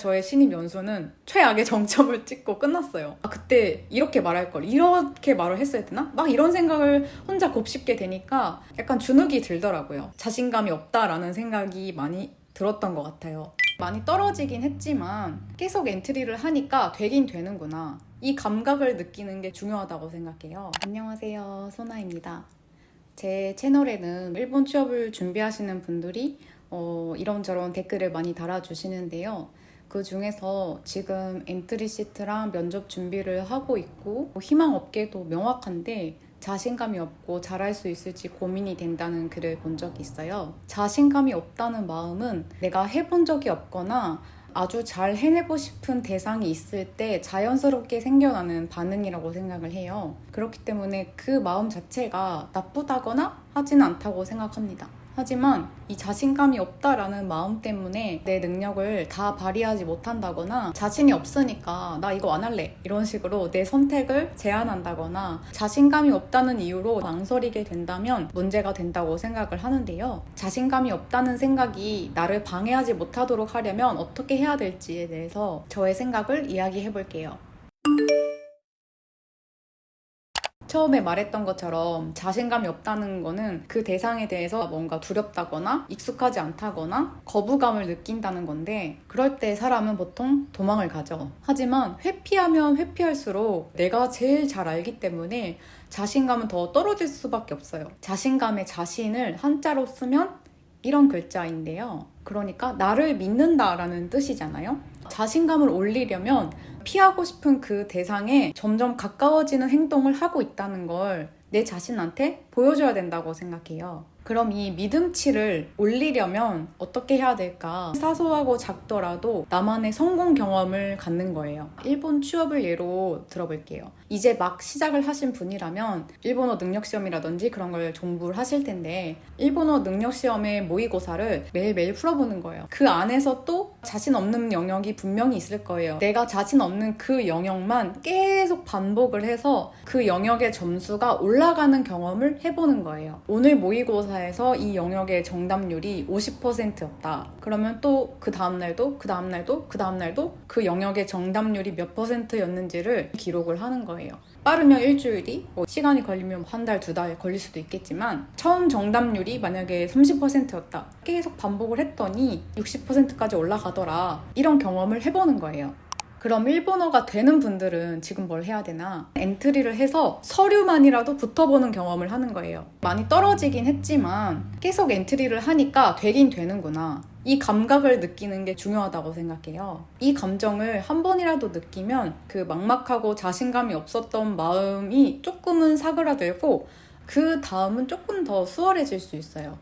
저의 신입 연수는 최악의 정점을 찍고 끝났어요. 그때 이렇게 말할 걸, 이렇게 말을 했어야 되나? 막 이런 생각을 혼자 곱씹게 되니까 약간 주눅이 들더라고요. 자신감이 없다라는 생각이 많이 들었던 것 같아요. 많이 떨어지긴 했지만 계속 엔트리를 하니까 되긴 되는구나. 이 감각을 느끼는 게 중요하다고 생각해요. 안녕하세요, 소나입니다. 제 채널에는 일본 취업을 준비하시는 분들이 이런저런 댓글을 많이 달아주시는데요. 그 중에서 지금 엔트리 시트랑 면접 준비를 하고 있고 희망 업계도 명확한데 자신감이 없고 잘할 수 있을지 고민이 된다는 글을 본 적이 있어요. 자신감이 없다는 마음은 내가 해본 적이 없거나 아주 잘 해내고 싶은 대상이 있을 때 자연스럽게 생겨나는 반응이라고 생각을 해요. 그렇기 때문에 그 마음 자체가 나쁘다거나 하진 않다고 생각합니다. 하지만 이 자신감이 없다라는 마음 때문에 내 능력을 다 발휘하지 못한다거나 자신이 없으니까 나 이거 안 할래 이런 식으로 내 선택을 제한한다거나 자신감이 없다는 이유로 망설이게 된다면 문제가 된다고 생각을 하는데요. 자신감이 없다는 생각이 나를 방해하지 못하도록 하려면 어떻게 해야 될지에 대해서 저의 생각을 이야기해 볼게요. 처음에 말했던 것처럼 자신감이 없다는 거는 그 대상에 대해서 뭔가 두렵다거나 익숙하지 않다거나 거부감을 느낀다는 건데, 그럴 때 사람은 보통 도망을 가죠. 하지만 회피하면 회피할수록 내가 제일 잘 알기 때문에 자신감은 더 떨어질 수밖에 없어요. 자신감의 자신을 한자로 쓰면 이런 글자인데요. 그러니까 나를 믿는다라는 뜻이잖아요. 자신감을 올리려면 피하고 싶은 그 대상에 점점 가까워지는 행동을 하고 있다는 걸 내 자신한테 보여줘야 된다고 생각해요. 그럼 이 믿음치를 올리려면 어떻게 해야 될까? 사소하고 작더라도 나만의 성공 경험을 갖는 거예요. 일본 취업을 예로 들어볼게요. 이제 막 시작을 하신 분이라면 일본어 능력시험이라든지 그런 걸 공부를 하실 텐데, 일본어 능력시험의 모의고사를 매일매일 풀어보는 거예요. 그 안에서 또 자신 없는 영역이 분명히 있을 거예요. 내가 자신 없는 그 영역만 계속 반복을 해서 그 영역의 점수가 올라가는 경험을 해보는 거예요. 오늘 모의고사에서 이 영역의 정답률이 50%였다. 그러면 또 그 다음날도 그 다음날도 그 다음날도 그 영역의 정답률이 몇 %였는지를 기록을 하는 거예요. 빠르면 일주일이, 시간이 걸리면 한 달, 두 달 걸릴 수도 있겠지만 처음 정답률이 만약에 30%였다. 계속 반복을 했더니 60%까지 올라가더라. 이런 경험을 해보는 거예요. 그럼 일본어가 되는 분들은 지금 뭘 해야 되나? 엔트리를 해서 서류만이라도 붙어보는 경험을 하는 거예요. 많이 떨어지긴 했지만 계속 엔트리를 하니까 되긴 되는구나. 이 감각을 느끼는 게 중요하다고 생각해요. 이 감정을 한 번이라도 느끼면 그 막막하고 자신감이 없었던 마음이 조금은 사그라들고 그 다음은 조금 더 수월해질 수 있어요.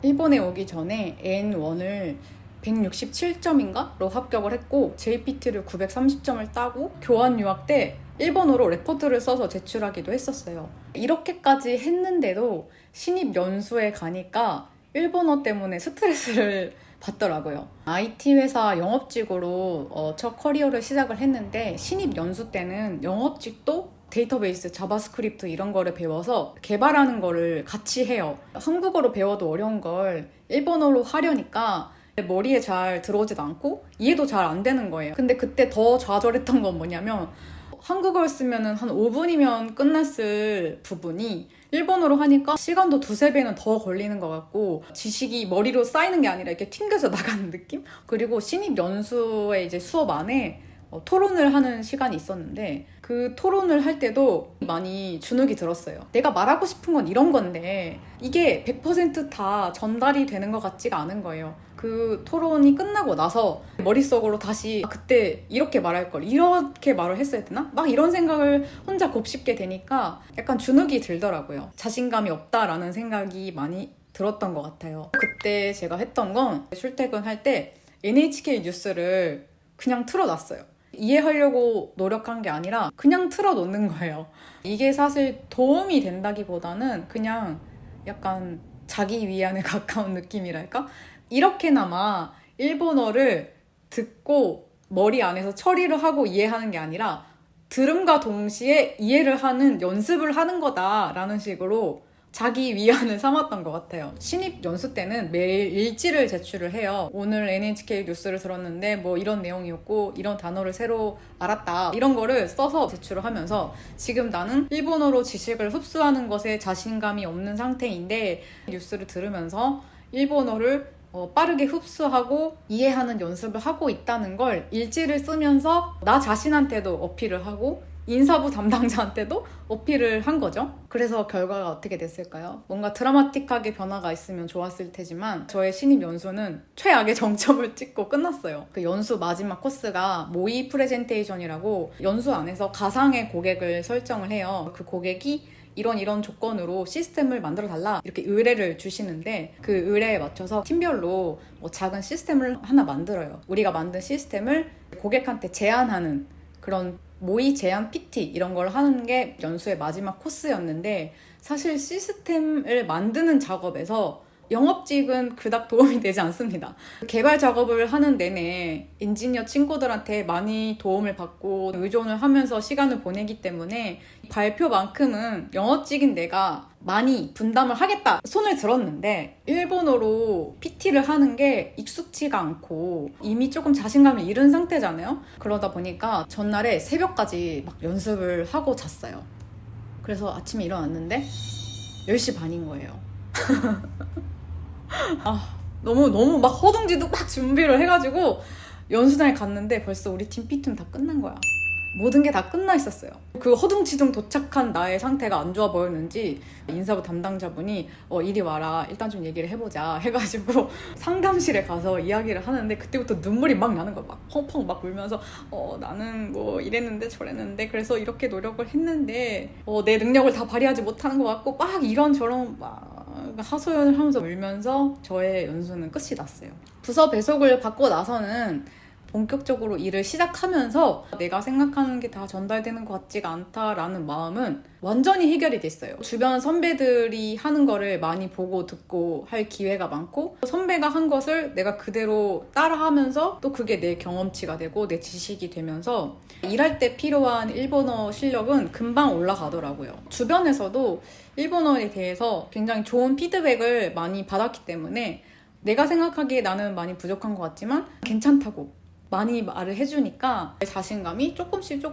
일본에 오기 전에 N1을 167점인가로 합격을 했고 JPT를 930점을 따고 교환 유학 때 일본어로 레포트를 써서 제출하기도 했었어요. 이렇게까지 했는데도 신입 연수에 가니까 일본어 때문에 스트레스를 받더라고요. IT 회사 영업직으로 첫 커리어를 시작을 했는데 신입 연수 때는 영업직도 데이터베이스, 자바스크립트 이런 거를 배워서 개발하는 거를 같이 해요. 한국어로 배워도 어려운 걸 일본어로 하려니까 머리에 잘 들어오지도 않고 이해도 잘 안 되는 거예요. 근데 그때 더 좌절했던 건 뭐냐면, 한국어를 쓰면 한 5분이면 끝났을 부분이 일본어로 하니까 시간도 두세 배는 더 걸리는 것 같고 지식이 머리로 쌓이는 게 아니라 이렇게 튕겨져 나가는 느낌? 그리고 신입 연수의 이제 수업 안에 토론을 하는 시간이 있었는데 그 토론을 할 때도 많이 주눅이 들었어요. 내가 말하고 싶은 건 이런 건데 이게 100% 다 전달이 되는 것 같지가 않은 거예요. 그 토론이 끝나고 나서 머릿속으로 다시 그때 이렇게 말할 걸, 이렇게 말을 했어야 되나? 막 이런 생각을 혼자 곱씹게 되니까 약간 주눅이 들더라고요. 자신감이 없다라는 생각이 많이 들었던 것 같아요. 그때 제가 했던 건 출퇴근할 때 NHK 뉴스를 그냥 틀어놨어요. 이해하려고 노력한 게 아니라 그냥 틀어놓는 거예요. 이게 사실 도움이 된다기보다는 그냥 약간 자기 위안에 가까운 느낌이랄까? 이렇게나마 일본어를 듣고 머리 안에서 처리를 하고 이해하는 게 아니라 들음과 동시에 이해를 하는 연습을 하는 거다라는 식으로 자기 위안을 삼았던 것 같아요. 신입 연수 때는 매일 일지를 제출을 해요. 오늘 NHK 뉴스를 들었는데 뭐 이런 내용이었고 이런 단어를 새로 알았다, 이런 거를 써서 제출을 하면서 지금 나는 일본어로 지식을 흡수하는 것에 자신감이 없는 상태인데 뉴스를 들으면서 일본어를 빠르게 흡수하고 이해하는 연습을 하고 있다는 걸 일지를 쓰면서 나 자신한테도 어필을 하고 인사부 담당자한테도 어필을 한 거죠. 그래서 결과가 어떻게 됐을까요? 뭔가 드라마틱하게 변화가 있으면 좋았을 테지만 저의 신입 연수는 최악의 정점을 찍고 끝났어요. 그 연수 마지막 코스가 모의 프레젠테이션이라고 연수 안에서 가상의 고객을 설정을 해요. 그 고객이 이런 조건으로 시스템을 만들어 달라 이렇게 의뢰를 주시는데 그 의뢰에 맞춰서 팀별로 작은 시스템을 하나 만들어요. 우리가 만든 시스템을 고객한테 제안하는 그런 모의 제안 PT 이런 걸 하는 게 연수의 마지막 코스였는데 사실 시스템을 만드는 작업에서 영업직은 그닥 도움이 되지 않습니다. 개발 작업을 하는 내내 엔지니어 친구들한테 많이 도움을 받고 의존을 하면서 시간을 보내기 때문에 발표만큼은 영업직인 내가 많이 분담을 하겠다 손을 들었는데 일본어로 PT를 하는 게 익숙지가 않고 이미 조금 자신감을 잃은 상태잖아요. 그러다 보니까 전날에 새벽까지 막 연습을 하고 잤어요. 그래서 아침에 일어났는데 10시 반인 거예요. 너무 막 허둥지둥 막 준비를 해가지고 연수장에 갔는데 벌써 우리 팀 P팀 다 끝난 거야. 모든 게 다 끝나 있었어요. 그 허둥지둥 도착한 나의 상태가 안 좋아 보였는지 인사부 담당자분이 이리 와라, 일단 좀 얘기를 해보자 해가지고 상담실에 가서 이야기를 하는데 그때부터 눈물이 막 나는 거야. 막 펑펑 막 울면서 나는 뭐 이랬는데 저랬는데 그래서 이렇게 노력을 했는데 내 능력을 다 발휘하지 못하는 것 같고 막 이런저런 막 하소연을 하면서 울면서 저의 연수는 끝이 났어요. 부서 배속을 받고 나서는 본격적으로 일을 시작하면서 내가 생각하는 게 다 전달되는 것 같지가 않다라는 마음은 완전히 해결이 됐어요. 주변 선배들이 하는 거를 많이 보고 듣고 할 기회가 많고 선배가 한 것을 내가 그대로 따라하면서 또 그게 내 경험치가 되고 내 지식이 되면서 일할 때 필요한 일본어 실력은 금방 올라가더라고요. 주변에서도 일본어에 대해서 굉장히 좋은 피드백을 많이 받았기 때문에 내가 생각하기에 나는 많이 부족한 것 같지만 괜찮다고 많이 말을 해주니까 자신감이 조금씩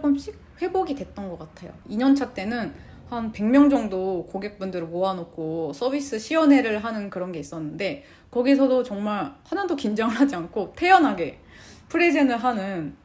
회복이 됐던 것 같아요. 2년차 때는 한 100명 정도 고객분들을 모아놓고 서비스 시연회를 하는 그런 게 있었는데 거기서도 정말 하나도 긴장을 하지 않고 태연하게 프레젠을 하는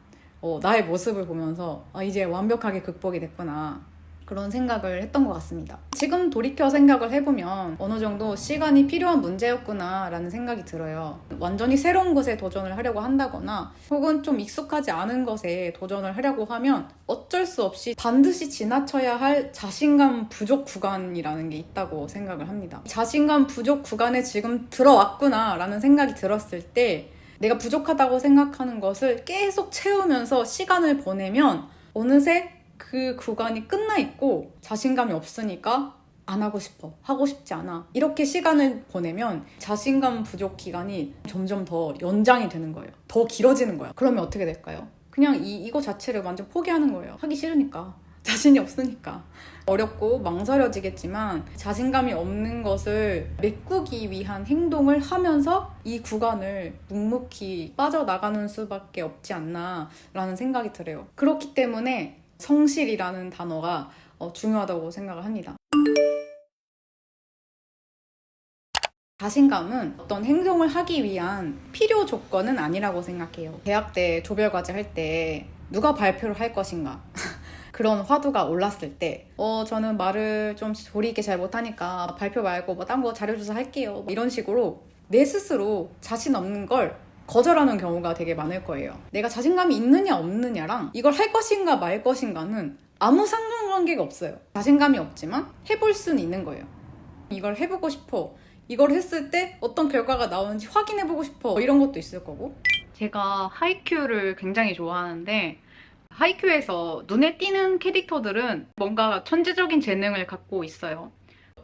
나의 모습을 보면서 이제 완벽하게 극복이 됐구나, 그런 생각을 했던 것 같습니다. 지금 돌이켜 생각을 해보면 어느 정도 시간이 필요한 문제였구나 라는 생각이 들어요. 완전히 새로운 것에 도전을 하려고 한다거나 혹은 좀 익숙하지 않은 것에 도전을 하려고 하면 어쩔 수 없이 반드시 지나쳐야 할 자신감 부족 구간이라는 게 있다고 생각을 합니다. 자신감 부족 구간에 지금 들어왔구나 라는 생각이 들었을 때 내가 부족하다고 생각하는 것을 계속 채우면서 시간을 보내면 어느새 그 구간이 끝나 있고 자신감이 없으니까 안 하고 싶어, 하고 싶지 않아, 이렇게 시간을 보내면 자신감 부족 기간이 점점 더 연장이 되는 거예요. 더 길어지는 거예요. 그러면 어떻게 될까요? 그냥 이거 자체를 완전 포기하는 거예요. 하기 싫으니까, 자신이 없으니까. 어렵고 망설여지겠지만 자신감이 없는 것을 메꾸기 위한 행동을 하면서 이 구간을 묵묵히 빠져나가는 수밖에 없지 않나 라는 생각이 들어요. 그렇기 때문에 성실이라는 단어가 중요하다고 생각을 합니다. 자신감은 어떤 행동을 하기 위한 필요 조건은 아니라고 생각해요. 대학 때 조별과제 할 때 누가 발표를 할 것인가 그런 화두가 올랐을 때 저는 말을 좀 조리 있게 잘 못하니까 발표 말고 뭐 딴 거 자료조사 할게요, 이런 식으로 내 스스로 자신 없는 걸 거절하는 경우가 되게 많을 거예요. 내가 자신감이 있느냐 없느냐랑 이걸 할 것인가 말 것인가는 아무 상관관계가 없어요. 자신감이 없지만 해볼 수는 있는 거예요. 이걸 해보고 싶어, 이걸 했을 때 어떤 결과가 나오는지 확인해보고 싶어, 이런 것도 있을 거고. 제가 하이큐를 굉장히 좋아하는데 하이큐에서 눈에 띄는 캐릭터들은 뭔가 천재적인 재능을 갖고 있어요.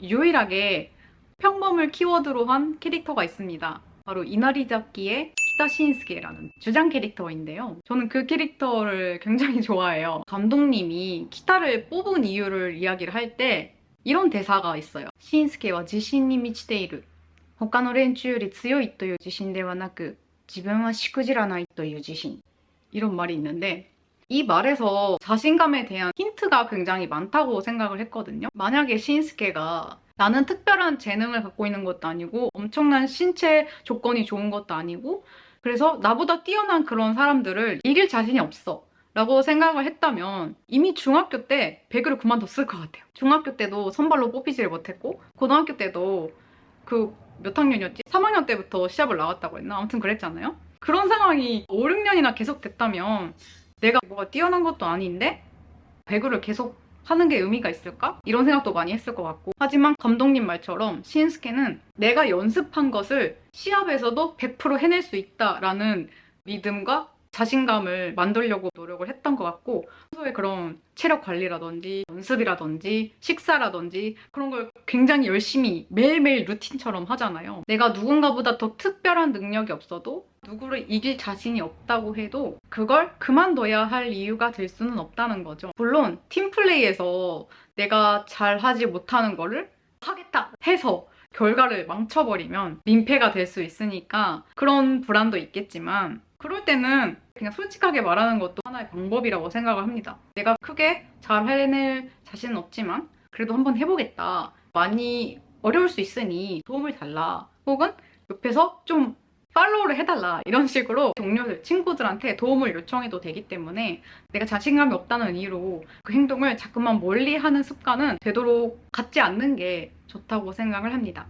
유일하게 평범을 키워드로 한 캐릭터가 있습니다. 바로 이나리자키의 키타 신스케라는 주장 캐릭터인데요. 저는 그 캐릭터를 굉장히 좋아해요. 감독님이 키타를 뽑은 이유를 이야기를 할 때 이런 대사가 있어요. 신스케와 自信に満ちている. 他の連中より強いという自信ではなく自分はしくじらないという自信. 이런 말이 있는데 이 말에서 자신감에 대한 힌트가 굉장히 많다고 생각을 했거든요. 만약에 신스케가 나는 특별한 재능을 갖고 있는 것도 아니고 엄청난 신체 조건이 좋은 것도 아니고 그래서 나보다 뛰어난 그런 사람들을 이길 자신이 없어 라고 생각을 했다면 이미 중학교 때 배구를 그만뒀을 것 같아요. 중학교 때도 선발로 뽑히지를 못했고 고등학교 때도 그 몇 학년이었지? 3학년 때부터 시합을 나갔다고 했나? 아무튼 그랬잖아요. 그런 상황이 5, 6년이나 계속 됐다면 내가 뭐가 뛰어난 것도 아닌데 배구를 계속 하는 게 의미가 있을까? 이런 생각도 많이 했을 것 같고 하지만 감독님 말처럼 신스케는 내가 연습한 것을 시합에서도 100% 해낼 수 있다라는 믿음과 자신감을 만들려고 노력을 했던 것 같고 평소에 그런 체력 관리라든지 연습이라든지 식사라든지 그런 걸 굉장히 열심히 매일매일 루틴처럼 하잖아요. 내가 누군가보다 더 특별한 능력이 없어도 누구를 이길 자신이 없다고 해도 그걸 그만둬야 할 이유가 될 수는 없다는 거죠. 물론 팀플레이에서 내가 잘하지 못하는 거를 하겠다 해서 결과를 망쳐버리면 민폐가 될 수 있으니까 그런 불안도 있겠지만 그럴 때는 그냥 솔직하게 말하는 것도 하나의 방법이라고 생각을 합니다. 내가 크게 잘 해낼 자신은 없지만 그래도 한번 해보겠다. 많이 어려울 수 있으니 도움을 달라. 혹은 옆에서 좀 팔로우를 해달라. 이런 식으로 동료들, 친구들한테 도움을 요청해도 되기 때문에 내가 자신감이 없다는 이유로 그 행동을 자꾸만 멀리하는 습관은 되도록 갖지 않는 게 좋다고 생각을 합니다.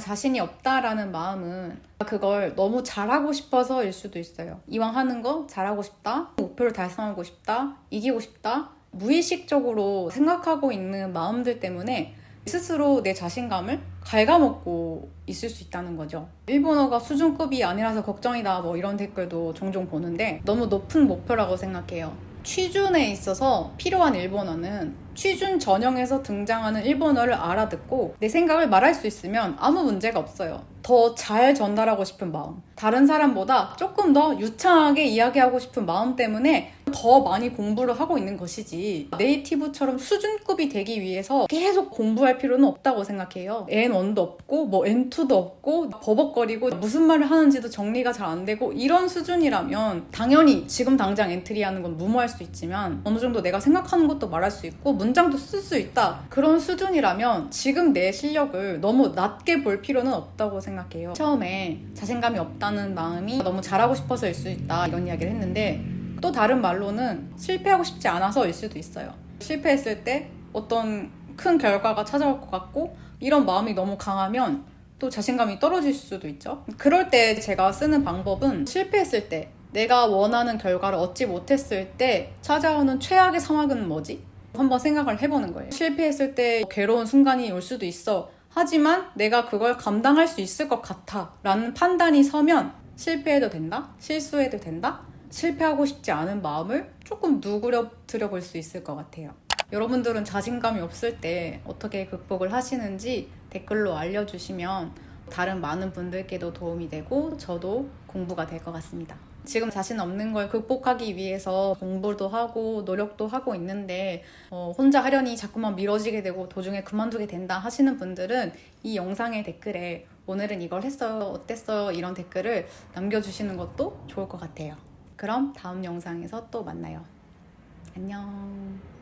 자신이 없다라는 마음은 그걸 너무 잘하고 싶어서일 수도 있어요. 이왕 하는 거 잘하고 싶다, 목표를 달성하고 싶다, 이기고 싶다, 무의식적으로 생각하고 있는 마음들 때문에 스스로 내 자신감을 갉아먹고 있을 수 있다는 거죠. 일본어가 수준급이 아니라서 걱정이다 뭐 이런 댓글도 종종 보는데 너무 높은 목표라고 생각해요. 취준에 있어서 필요한 일본어는 취준 전형에서 등장하는 일본어를 알아듣고 내 생각을 말할 수 있으면 아무 문제가 없어요. 더 잘 전달하고 싶은 마음, 다른 사람보다 조금 더 유창하게 이야기하고 싶은 마음 때문에 더 많이 공부를 하고 있는 것이지 네이티브처럼 수준급이 되기 위해서 계속 공부할 필요는 없다고 생각해요. N1도 없고 뭐 N2도 없고 버벅거리고 무슨 말을 하는지도 정리가 잘 안 되고 이런 수준이라면 당연히 지금 당장 엔트리하는 건 무모할 수 있지만 어느 정도 내가 생각하는 것도 말할 수 있고 문장도 쓸 수 있다. 그런 수준이라면 지금 내 실력을 너무 낮게 볼 필요는 없다고 생각해요. 처음에 자신감이 없다는 마음이 너무 잘하고 싶어서일 수 있다 이런 이야기를 했는데 또 다른 말로는 실패하고 싶지 않아서일 수도 있어요. 실패했을 때 어떤 큰 결과가 찾아올 것 같고 이런 마음이 너무 강하면 또 자신감이 떨어질 수도 있죠. 그럴 때 제가 쓰는 방법은 실패했을 때 내가 원하는 결과를 얻지 못했을 때 찾아오는 최악의 상황은 뭐지? 한번 생각을 해보는 거예요. 실패했을 때 괴로운 순간이 올 수도 있어. 하지만 내가 그걸 감당할 수 있을 것 같아 라는 판단이 서면 실패해도 된다? 실수해도 된다? 실패하고 싶지 않은 마음을 조금 누그러뜨려 볼 수 있을 것 같아요. 여러분들은 자신감이 없을 때 어떻게 극복을 하시는지 댓글로 알려주시면 다른 많은 분들께도 도움이 되고 저도 공부가 될 것 같습니다. 지금 자신 없는 걸 극복하기 위해서 공부도 하고 노력도 하고 있는데 혼자 하려니 자꾸만 미뤄지게 되고 도중에 그만두게 된다 하시는 분들은 이 영상의 댓글에 오늘은 이걸 했어요, 어땠어요? 이런 댓글을 남겨주시는 것도 좋을 것 같아요. 그럼 다음 영상에서 또 만나요. 안녕.